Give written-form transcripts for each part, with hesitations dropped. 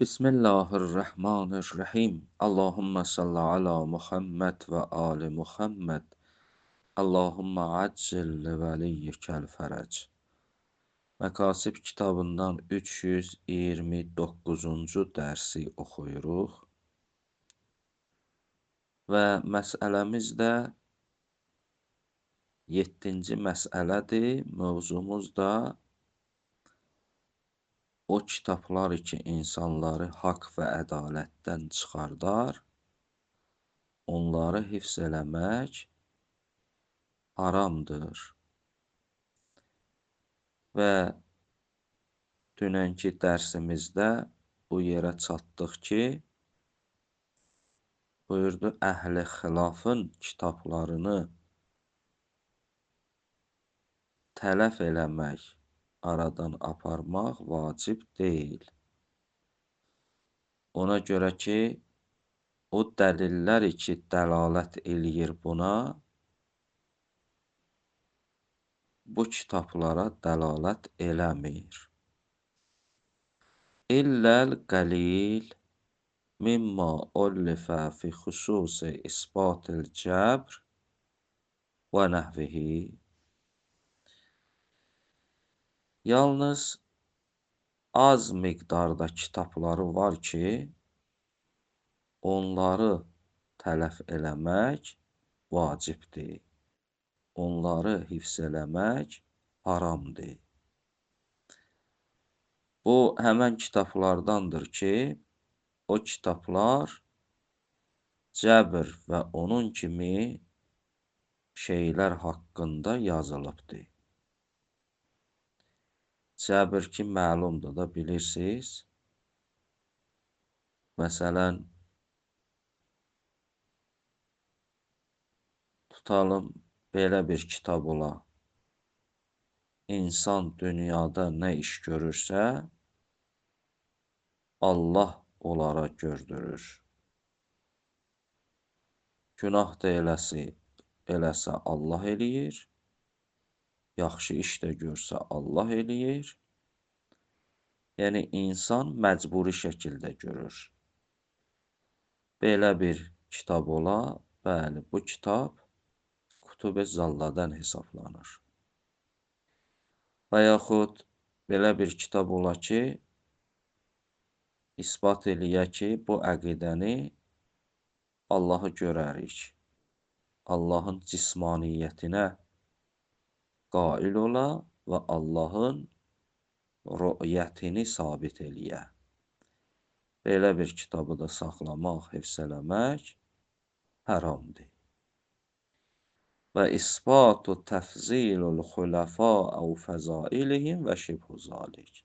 Bismillahirrahmanirrahim. Allahümme salli ala Muhammed ve ali Muhammed. Allahümme accil li veliyyikel fərəc. Məkasib kitabından 329-cu dərsi oxuyuruq və məsələmiz də 7-ci məsələdir. Mövzumuz da o kitablar ki, insanları haqq və ədalətdən çıxardar, onları hifz eləmək haramdır. Və dünənki dərsimizdə bu yerə çatdıq ki, buyurdu, əhl-i xilafın kitablarını tələf eləmək, aradan aparmaq vacib deyil. Ona görə ki, o dəlillər ki, dəlalət eləyir buna, bu kitablara dəlalət eləmir. İlləl qəlil mimma ullifə fi xüsusi isbatil cəbr və nəhvihi. Yalnız az miqdarda kitabları var ki, onları tələf eləmək vacibdir. Onları hifz eləmək haramdır. Bu, həmən kitablardandır ki, o kitablar cəbr və onun kimi şeylər haqqında yazılıbdır. Cəbr ki, məlumdur da, bilirsiniz. Məsələn, tutalım, belə bir kitab ola. İnsan dünyada nə iş görürsə, Allah onlara gördürür. Günah da eləsə Allah eləyir, yaxşı iş də görsə Allah eləyir. Yəni, insan məcburi şəkildə görür. Belə bir kitab ola, bəli, bu kitab Kutub-i Zalladan hesablanır. Və yaxud belə bir kitab ola ki, isbat eləyə ki, bu əqidəni Allahı görərik. Allahın cismaniyyətinə qail ola və Allahın rü'yətini sabit eləyə. Belə bir kitabı da saxlamaq, hifz eləmək haramdır. Və isbatu təfzilul xulafə əv fəzailihim və şibhu zalik.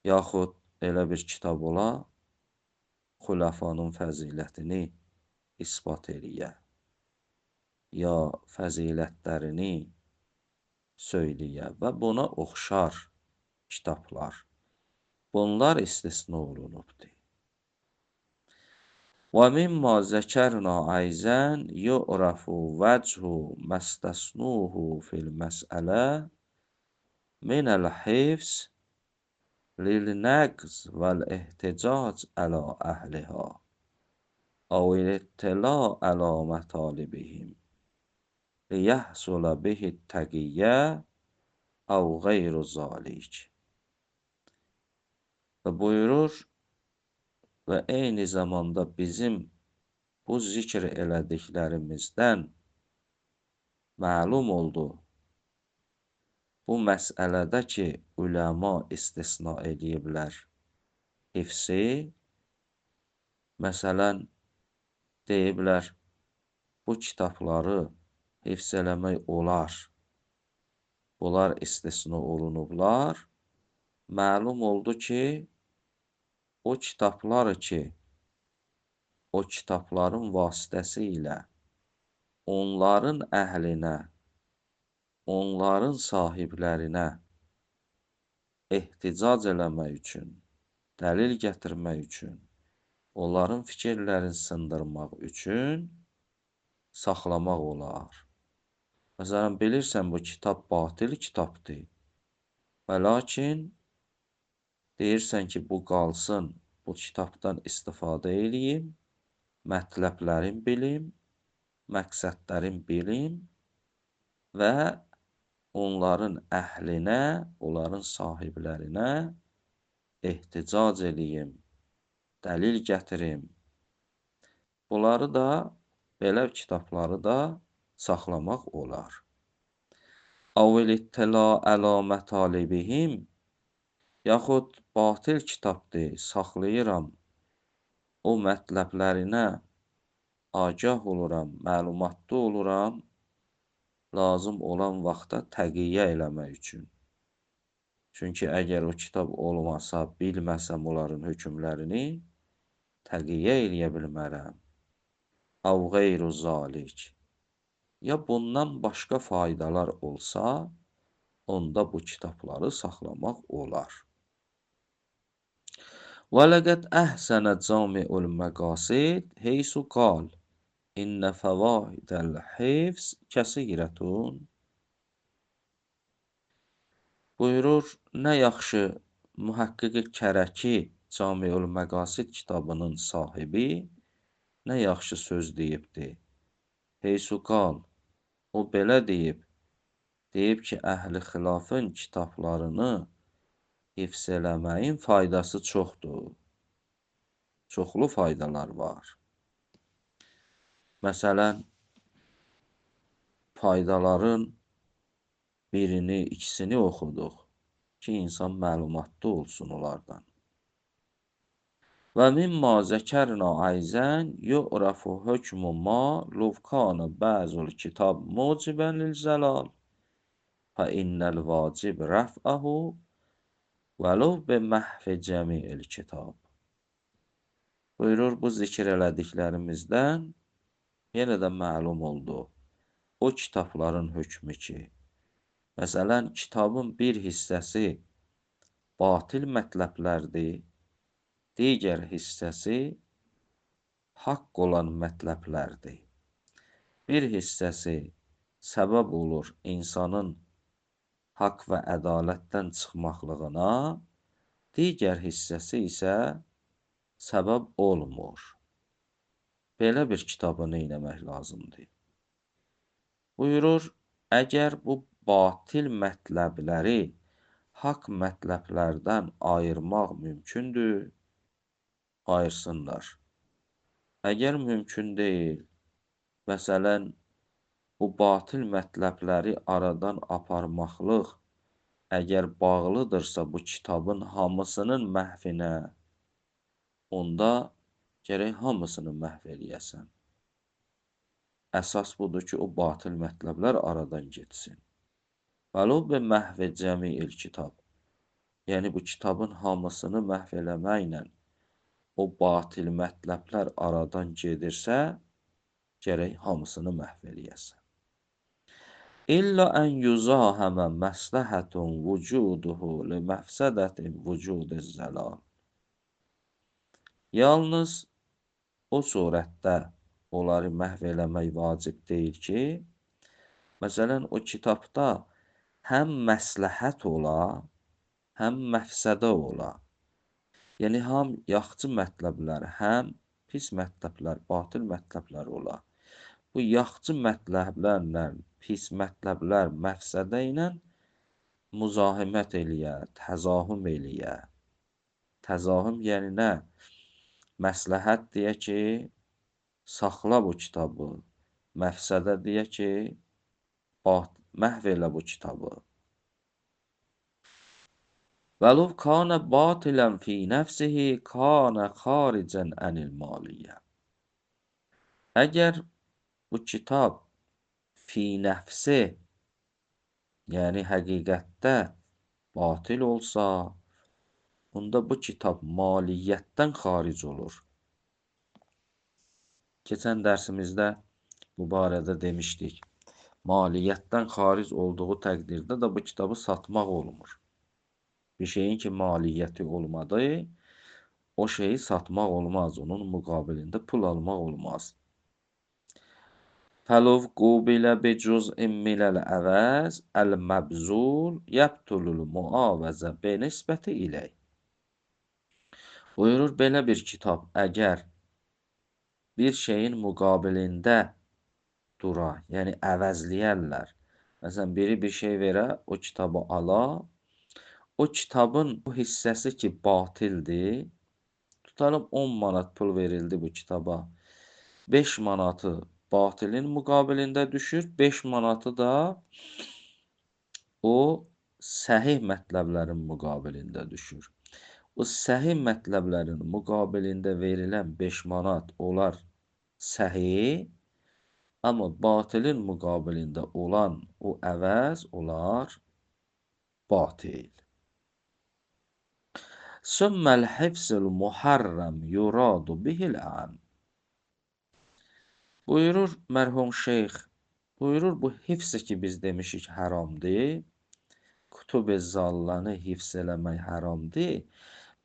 Yaxud elə bir kitab ola, xulafanın fəzilətini isbat eləyə, ya fəzilətlərini söyləyə və buna oxşar kitablar. Bunlar istisna olunubdur. Və mimma zəkərna ayzən yu'rafu vəchu məstasnuhu fil məsələ minəl hifz lil-nəqz vəl-ihticac ələ əhliha əv il-ittila ələ mətalibihim liyəhsula bihi-təqiyyə əv qeyru zalik. Və buyurur, və eyni zamanda bizim bu zikr elədiklərimizdən məlum oldu. Bu məsələdə ki, üləma istisna ediblər hifzi, məsələn, deyiblər, bu kitabları hifz eləmək olar. Bunlar istisna olunublar. Məlum oldu ki, o kitabları ki, o kitabların vasitəsilə onların əhlinə, onların sahiblərinə ehticac eləmək üçün, dəlil gətirmək üçün, onların fikirlərini sındırmaq üçün saxlamaq olar. Məsələn, bilirsən, bu kitab batil kitabdır və lakin Deyirsən ki, bu qalsın, bu kitabdan istifadə eləyim, mətləblərin bilim, məqsədlərin bilim və onların əhlinə, onların sahiblərinə ehticac eləyim, dəlil gətirim. Bunları da, belə kitabları da saxlamaq olar. Avil ittila əla mətalibihim, yaxud batil kitabdır, saxlayıram, o mətləblərinə agah oluram, məlumatlı oluram, lazım olan vaxtda təqiyyə eləmək üçün. Çünki əgər o kitab olmasa, bilməsəm onların hökmlərini, təqiyyə eləyə bilmərəm. Av qeyru zalik. Ya bundan başqa faydalar olsa, onda bu kitabları saxlamaq olar. Və ləqəd əhsənə cami'ul məqasid heysu qal, İnnə fəvaidəl hifz kəsirətun. Buyurur, nə yaxşı Mühəqqiq Kərəki Camiül Məqasid kitabının sahibi nə yaxşı söz deyibdir. Heysu qal, o belə deyib ki, əhl-i xilafın kitablarını hifz eləməyin faydası çoxdur. Çoxlu faydalar var. Məsələn, faydaların birini, ikisini oxuduq ki, insan məlumatlı olsun onlardan. Və mimma zəkərna ayzən yu'rafu hökmü ma luvkanı bəzul kitab mucibən lil zəlal fə innəl vacib rəf'əhu vələv bi məhvi cəmi'il kitab. Buyurur, bu zikr elədiklərimizdən yenə də məlum oldu. O kitabların hökmü ki, məsələn, kitabın bir hissəsi batil mətləblərdir, digər hissəsi haqq olan mətləblərdir. Bir hissəsi səbəb olur insanın haqq və ədalətdən çıxmaqlığına, digər hissəsi isə səbəb olmur. Belə bir kitabı neyləmək lazımdır? Buyurur, əgər bu batil mətləbləri haqq mətləblərdən ayırmaq mümkündür, ayırsınlar. Əgər mümkün deyil, məsələn, bu batil mətləbləri aradan aparmaqlıq əgər bağlıdırsa bu kitabın hamısının məhvinə, onda gərək hamısını məhv eləyəsən. Əsas budur ki, o batil mətləblər aradan getsin. Vələv bi məhvi cəmi'il kitab. Yəni, bu kitabın hamısını məhv eləməklə o batil mətləblər aradan gedirsə, gərək hamısını məhv eləyəsən. İlla ən yuzahəmə məsləhətun vücuduhu li məfsədətin vücudiz zəlal. Yalnız o surətdə onları məhv eləmək vacib deyil ki, məsələn, o kitabda həm məsləhət ola, həm məfsədə ola. Yəni, həm yaxşı mətləblər, həm pis mətləblər, batil mətləblər ola. Bu yaxşı mətləblərlə, pis mətləblər məfsədə ilə müzahimət eləyə, təzahüm eləyə. Təzahüm yəni nə? Məsləhət deyə ki, saxla bu kitabı. Məfsədə deyə ki, məhv elə bu kitabı. Vələv kanə batilən fi nəfsihi kanə xaricən ənil maliyyə. Əgər bu kitab fi nəfsi, yəni həqiqətdə batil olsa, onda bu kitab maliyyətdən xaric olur. Keçən dərsimizdə bu barədə demişdik. Maliyyətdən xaric olduğu təqdirdə də bu kitabı satmaq olmur. Bir şeyin ki, maliyyəti olmadı, o şeyi satmaq olmaz, onun müqabilində pul almaq olmaz. Fələv qubilə bi cüz'in minəl əvəz əl-məbzul yəbtulul muavəzə bi nisbəti ilək. Buyurur belə bir kitab əgər bir şeyin müqabilində dura, yəni əvəzləyərlər. Məsələn, biri bir şey verə, o kitabı ala, o kitabın bu hissəsi ki, batildir, tutalım 10 manat pul verildi bu kitaba. 5 manatı batilin müqabilində düşür, 5 manatı da o səhih mətləblərin müqabilində düşür. O səhih mətləblərin müqabilində verilən 5 manat olar səhih, amma batilin müqabilində olan o əvəz olar batil. Sümməl hifzül muharram yuradu bihil əm. Buyurur mərhum şeyx, buyurur bu hifz ki biz demişik haramdır, kutub-i zallanı hifz eləmək haramdır.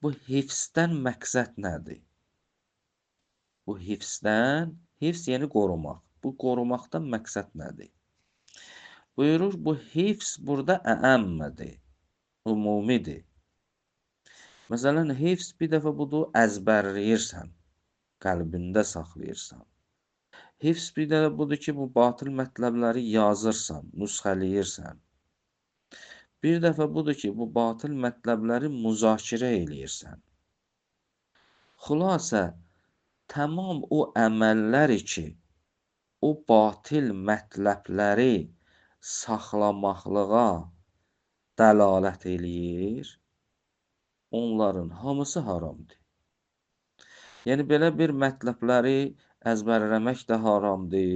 Bu hifzdən məqsəd nədir? Bu hifzdən, hifz yəni qorumaq. Bu qorumaqdan məqsəd nədir? Buyurur bu hifz burada əəmmədir, ümumidir. Məsələn, hifz bir dəfə budur əzbərləyirsən, qəlbində saxlayırsan. Hifz bir dəfə budur ki, bu batıl mətləbləri yazırsan, nüsxələyirsən. Bir dəfə budur ki, bu batıl mətləbləri müzakirə eləyirsən. Xülasə, tamam o əməllər ki, o batil mətləbləri saxlamaqlığa dəlalət eləyir, onların hamısı haramdır. Yəni, belə bir mətləbləri əzbərləmək də haramdır,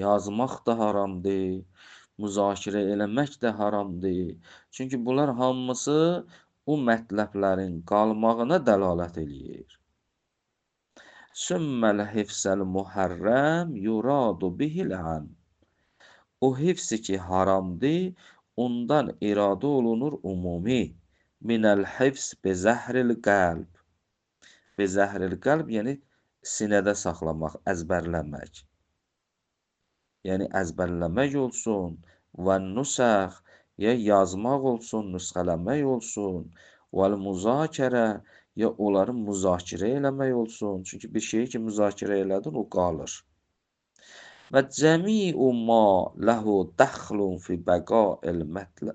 yazmaq da haramdır, müzakirə eləmək də haramdır. Çünki bunlar hamısı o mətləblərin qalmağına dəlalət eləyir. Sümməl hifzəl muharram yuradu bihil əm. O hifz ki haramdır, ondan iradə olunur umumi. Minəl hifz be zəhril qəlb. Be zəhril qəlb, yəni sinədə saxlamaq, əzbərləmək. Yəni əzbərləmək olsun, və nusəx, ya yazmaq olsun, nüsxələmək olsun, vəl müzakirə, ya onları müzakirə eləmək olsun. Çünki bir şeyi ki müzakirə elədin, o qalır. Və cəmi'u ma ləhu dəxlun fi bəqa'il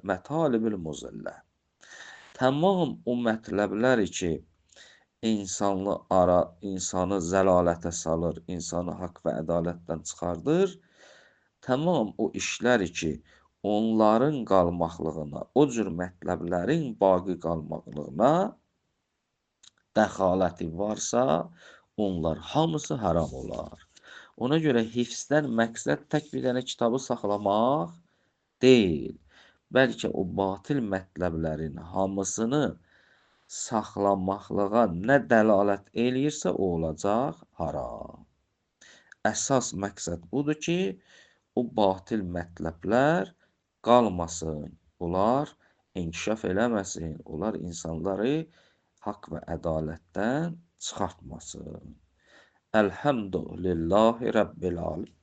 mətalibil muzillə. Tamam o mətləblər ki, insanı zəlalətə salır, insanı haqq və ədalətdən çıxardır, tamam o işlər ki, onların qalmaqlığına, o cür mətləblərin baqi qalmaqlığına dəxaləti varsa, onlar hamısı haram olar. Ona görə hifzdən məqsəd tək bir dənə kitabı saxlamaq deyil. Bəlkə o batil mətləblərin hamısını saxlamaqlığa nə dəlalət eləyirsə, o olacaq haram. Əsas məqsəd budur ki, o batil mətləblər qalmasın, onlar inkişaf eləməsin, onlar insanları haqq və ədalətdən çıxartmasın. Elhamdülillahi Rabbil aləmin.